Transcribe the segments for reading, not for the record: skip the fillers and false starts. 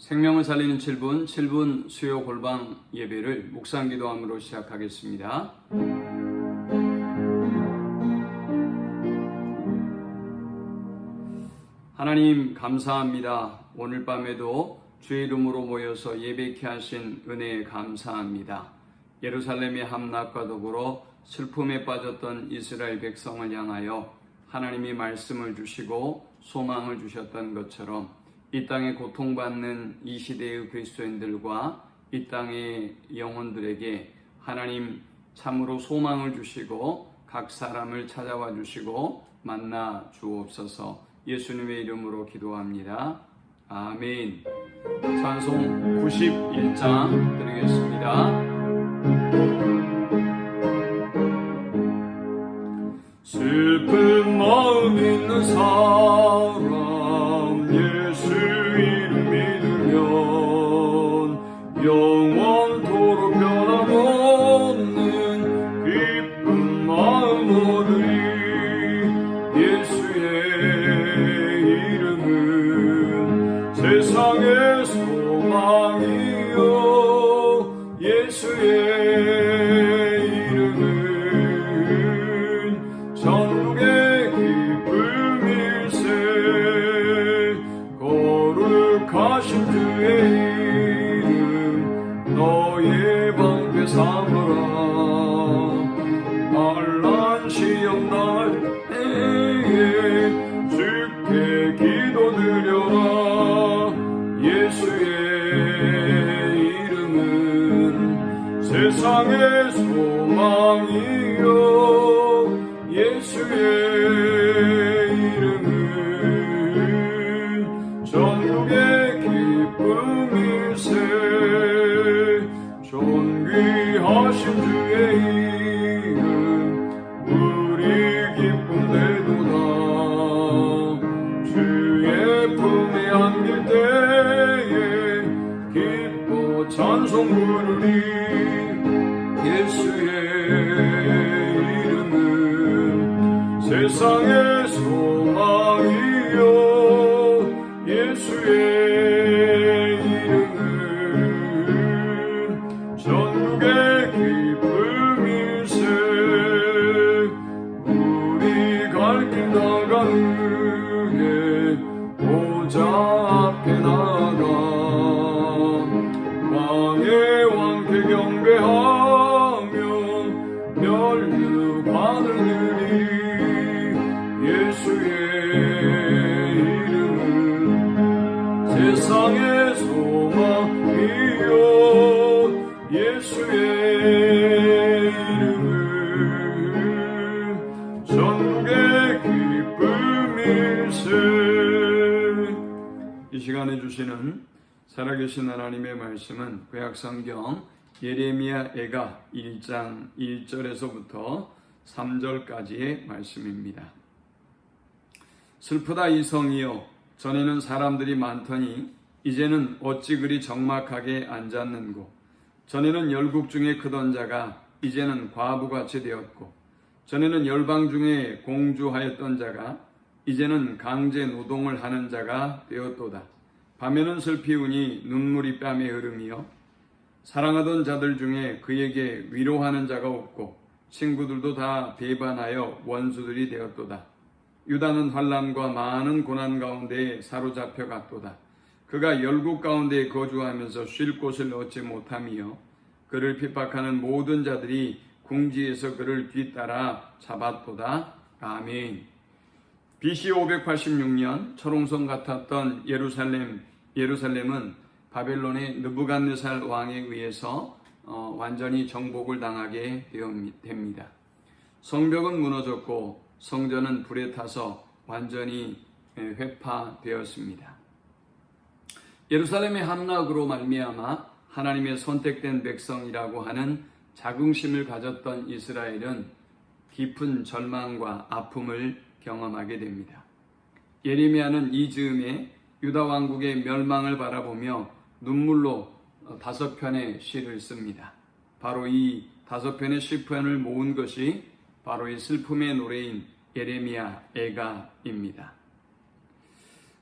생명을 살리는 7분 수요 골방 예배를 묵상 기도함으로 시작하겠습니다. 하나님 감사합니다. 오늘 밤에도 주의 이름으로 모여서 예배케 하신 은혜에 감사합니다. 예루살렘의 함락과 더불어 슬픔에 빠졌던 이스라엘 백성을 향하여 하나님이 말씀을 주시고 소망을 주셨던 것처럼 이 땅에 고통받는 이 시대의 그리스도인들과 이 땅의 영혼들에게 하나님 참으로 소망을 주시고 각 사람을 찾아와 주시고 만나 주옵소서. 예수님의 이름으로 기도합니다. 아멘. 찬송 91장 드리겠습니다. 슬픈 마음 있는 사람 예수 이름 믿으면 영원토록 변함없는 기쁜 마음 얻으리. 예수의 이름은 세상의 소망이요 예수의 이름은 전국의 기쁨일세. 거룩하신 주의 이름 너의 방패 삼으라. 환난 시험 날에 주께 기도드려라. 예수의 이름은 세상의 소망이요 예수의 이름은 전국의 기쁨일세. 존귀하신 주의 이름 우리 기쁨 되도다. 주의 품에 안길 때에 기뻐 찬송 부르리. 예수의 이름은 세상의 소망이요 예수의 이름은 전국의 기쁨일세. 우리 갈 길 나가는 후에 보좌 앞에 나가 왕의 왕께 경배하며 멸류관을 드리리. 예수의 이름은 세상의 소망이요 예수의 이름은 전국의 기쁨일세. 이 시간에 주시는 살아계신 하나님의 말씀은 구약성경 예레미야 애가 1장 1절에서부터 3절까지의 말씀입니다. 슬프다 이 성이여, 전에는 사람들이 많더니 이제는 어찌 그리 적막하게 앉았는고. 전에는 열국 중에 크던 자가 이제는 과부같이 되었고, 전에는 열방 중에 공주하였던 자가 이제는 강제 노동을 하는 자가 되었도다. 밤에는 슬피 우니 눈물이 뺨에 흐름이여, 사랑하던 자들 중에 그에게 위로하는 자가 없고 친구들도 다 배반하여 원수들이 되었도다. 유다는 환난과 많은 고난 가운데 사로잡혀 갔도다. 그가 열국 가운데 거주하면서 쉴 곳을 얻지 못하며 그를 핍박하는 모든 자들이 궁지에서 그를 뒤따라 잡았도다. 아멘. BC 586년 철옹성 같았던 예루살렘은 바벨론의 느부갓네살 왕에 의해서 완전히 정복을 당하게 됩니다. 성벽은 무너졌고 성전은 불에 타서 완전히 회파되었습니다. 예루살렘의 함락으로 말미암아 하나님의 선택된 백성이라고 하는 자긍심을 가졌던 이스라엘은 깊은 절망과 아픔을 경험하게 됩니다. 예레미야는 이 즈음에 유다 왕국의 멸망을 바라보며 눈물로 5편의 시를 씁니다. 바로 이 5편의 시편을 모은 것이 바로 이 슬픔의 노래인 예레미야 애가입니다.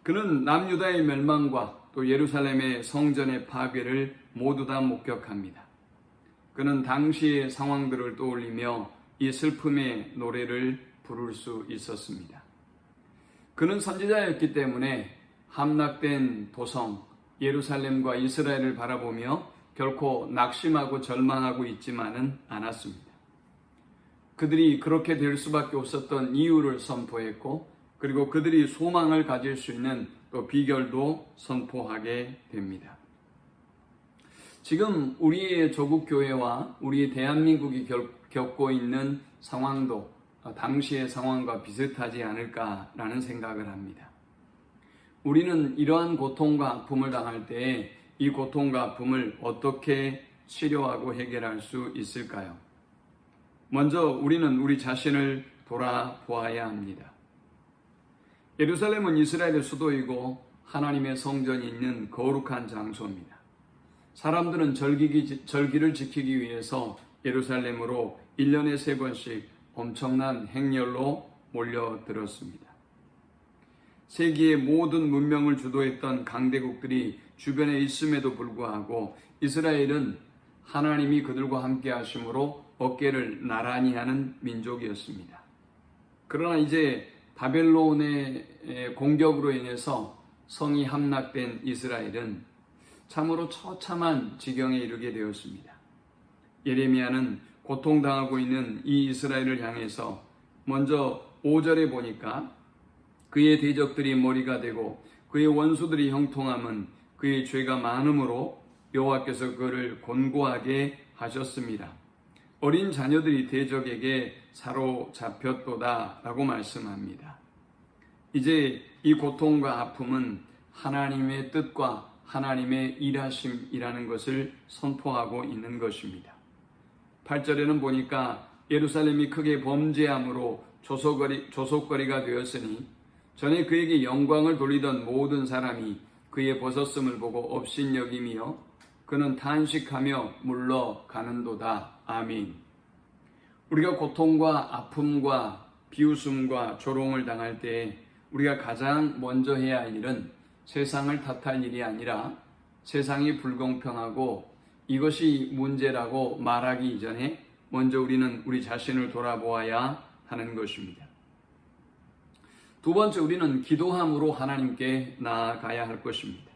그는 남유다의 멸망과 또 예루살렘의 성전의 파괴를 모두 다 목격합니다. 그는 당시의 상황들을 떠올리며 이 슬픔의 노래를 부를 수 있었습니다. 그는 선지자였기 때문에 함락된 도성 예루살렘과 이스라엘을 바라보며 결코 낙심하고 절망하고 있지만은 않았습니다. 그들이 그렇게 될 수밖에 없었던 이유를 선포했고, 그리고 그들이 소망을 가질 수 있는 또 비결도 선포하게 됩니다. 지금 우리의 조국 교회와 우리 대한민국이 겪고 있는 상황도 당시의 상황과 비슷하지 않을까라는 생각을 합니다. 우리는 이러한 고통과 아픔을 당할 때에 이 고통과 아픔을 어떻게 치료하고 해결할 수 있을까요? 먼저 우리는 우리 자신을 돌아보아야 합니다. 예루살렘은 이스라엘의 수도이고 하나님의 성전이 있는 거룩한 장소입니다. 사람들은 절기를 지키기 위해서 예루살렘으로 1년에 3번씩 엄청난 행렬로 몰려들었습니다. 세계의 모든 문명을 주도했던 강대국들이 주변에 있음에도 불구하고 이스라엘은 하나님이 그들과 함께 하심으로 어깨를 나란히 하는 민족이었습니다. 그러나 이제 바벨론의 공격으로 인해서 성이 함락된 이스라엘은 참으로 처참한 지경에 이르게 되었습니다. 예레미야는 고통당하고 있는 이 이스라엘을 향해서 먼저 5절에 보니까 그의 대적들이 머리가 되고 그의 원수들이 형통함은 그의 죄가 많음으로 여호와께서 그를 곤고하게 하셨습니다. 어린 자녀들이 대적에게 사로잡혔도다 라고 말씀합니다. 이제 이 고통과 아픔은 하나님의 뜻과 하나님의 일하심이라는 것을 선포하고 있는 것입니다. 8절에는 보니까 예루살렘이 크게 범죄함으로 조속거리가 되었으니 전에 그에게 영광을 돌리던 모든 사람이 그의 벗었음을 보고 업신여김이여 그는 탄식하며 물러가는도다. 아멘. 우리가 고통과 아픔과 비웃음과 조롱을 당할 때 우리가 가장 먼저 해야 할 일은 세상을 탓할 일이 아니라 세상이 불공평하고 이것이 문제라고 말하기 이전에 먼저 우리는 우리 자신을 돌아보아야 하는 것입니다. 두 번째, 우리는 기도함으로 하나님께 나아가야 할 것입니다.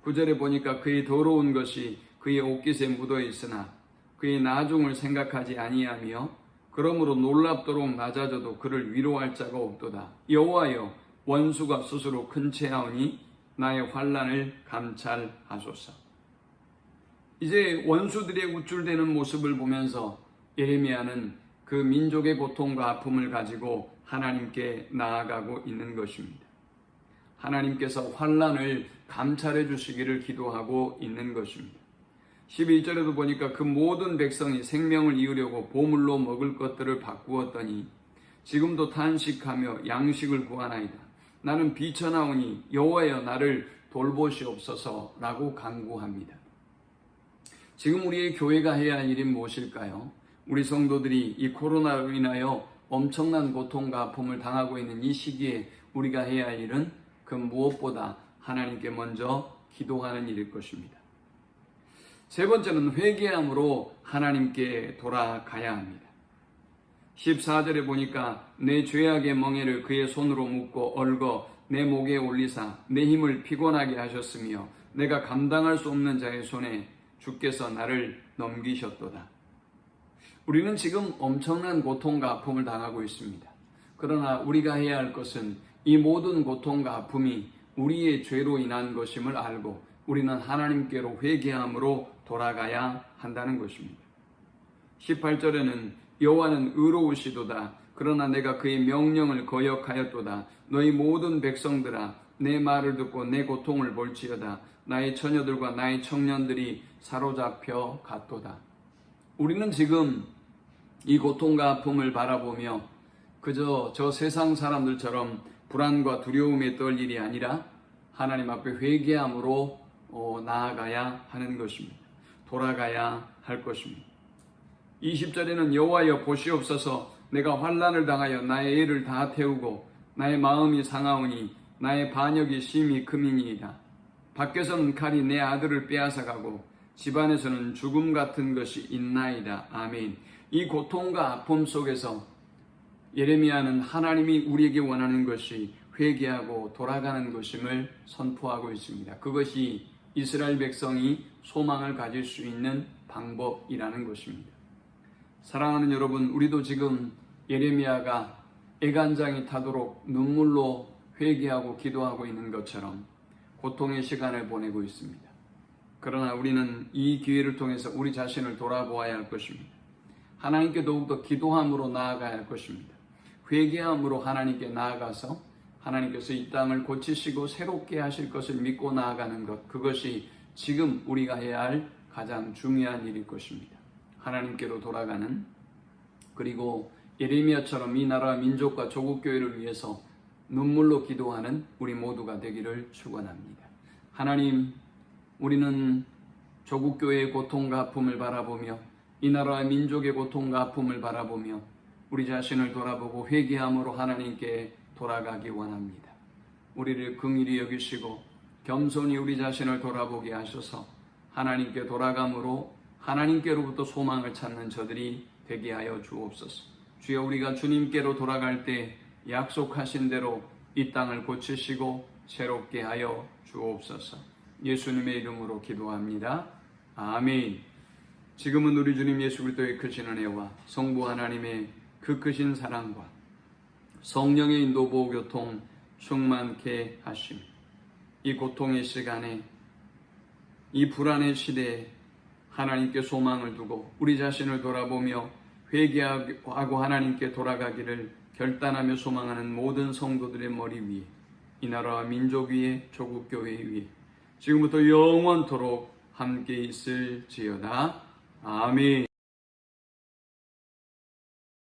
9절에 보니까 그의 더러운 것이 그의 옷깃에 묻어 있으나 그의 나중을 생각하지 아니하며 그러므로 놀랍도록 낮아져도 그를 위로할 자가 없도다. 여호와여, 원수가 스스로 큰 채하오니 나의 환난을 감찰하소서. 이제 원수들의 우쭐대는 모습을 보면서 예레미야는 그 민족의 고통과 아픔을 가지고 하나님께 나아가고 있는 것입니다. 하나님께서 환난을 감찰해 주시기를 기도하고 있는 것입니다. 12절에도 보니까 그 모든 백성이 생명을 이으려고 보물로 먹을 것들을 바꾸었더니 지금도 탄식하며 양식을 구하나이다. 나는 비천하오니 여호와여 나를 돌보시옵소서라고 간구합니다. 지금 우리의 교회가 해야 할 일이 무엇일까요? 우리 성도들이 이 코로나로 인하여 엄청난 고통과 아픔을 당하고 있는 이 시기에 우리가 해야 할 일은 그 무엇보다 하나님께 먼저 기도하는 일일 것입니다. 세 번째는 회개함으로 하나님께 돌아가야 합니다. 14절에 보니까 내 죄악의 멍에를 그의 손으로 묶고 얽어 내 목에 올리사 내 힘을 피곤하게 하셨으며 내가 감당할 수 없는 자의 손에 주께서 나를 넘기셨도다. 우리는 지금 엄청난 고통과 아픔을 당하고 있습니다. 그러나 우리가 해야 할 것은 이 모든 고통과 아픔이 우리의 죄로 인한 것임을 알고 우리는 하나님께로 회개함으로 돌아가야 한다는 것입니다. 18절에는 여호와는 의로우시도다. 그러나 내가 그의 명령을 거역하였도다. 너희 모든 백성들아 내 말을 듣고 내 고통을 볼지어다. 나의 처녀들과 나의 청년들이 사로잡혀 갔도다. 우리는 지금 이 고통과 아픔을 바라보며 그저 저 세상 사람들처럼 불안과 두려움에 떨 일이 아니라 하나님 앞에 회개함으로 나아가야 하는 것입니다. 돌아가야 할 것입니다. 20절에는 여호와여 보시옵소서 내가 환난을 당하여 나의 애를 다 태우고 나의 마음이 상하오니 나의 반역이 심히 크미니이다. 밖에서는 칼이 내 아들을 빼앗아가고 집안에서는 죽음 같은 것이 있나이다. 아멘. 이 고통과 아픔 속에서 예레미야는 하나님이 우리에게 원하는 것이 회개하고 돌아가는 것임을 선포하고 있습니다. 그것이 이스라엘 백성이 소망을 가질 수 있는 방법이라는 것입니다. 사랑하는 여러분, 우리도 지금 예레미야가 애간장이 타도록 눈물로 회개하고 기도하고 있는 것처럼 고통의 시간을 보내고 있습니다. 그러나 우리는 이 기회를 통해서 우리 자신을 돌아보아야 할 것입니다. 하나님께 더욱더 기도함으로 나아가야 할 것입니다. 회개함으로 하나님께 나아가서 하나님께서 이 땅을 고치시고 새롭게 하실 것을 믿고 나아가는 것, 그것이 지금 우리가 해야 할 가장 중요한 일일 것입니다. 하나님께로 돌아가는, 그리고 예레미야처럼 이 나라와 민족과 조국교회를 위해서 눈물로 기도하는 우리 모두가 되기를 축원합니다. 하나님, 우리는 조국교회의 고통과 아픔을 바라보며 이 나라와 민족의 고통과 아픔을 바라보며 우리 자신을 돌아보고 회개함으로 하나님께 돌아가기 원합니다. 우리를 긍휼히 여기시고 겸손히 우리 자신을 돌아보게 하셔서 하나님께 돌아감으로 하나님께로부터 소망을 찾는 저들이 되게 하여 주옵소서. 주여, 우리가 주님께로 돌아갈 때 약속하신 대로 이 땅을 고치시고 새롭게 하여 주옵소서. 예수님의 이름으로 기도합니다. 아멘. 지금은 우리 주님 예수 그리스도의 크신 은혜와 성부 하나님의 그 크신 사랑과 성령의 인도 보호 교통 충만케 하심, 이 고통의 시간에, 이 불안의 시대에 하나님께 소망을 두고 우리 자신을 돌아보며 회개하고 하나님께 돌아가기를 결단하며 소망하는 모든 성도들의 머리 위에, 이 나라와 민족 위에, 조국교회 위에 지금부터 영원토록 함께 있을지어다. 아멘.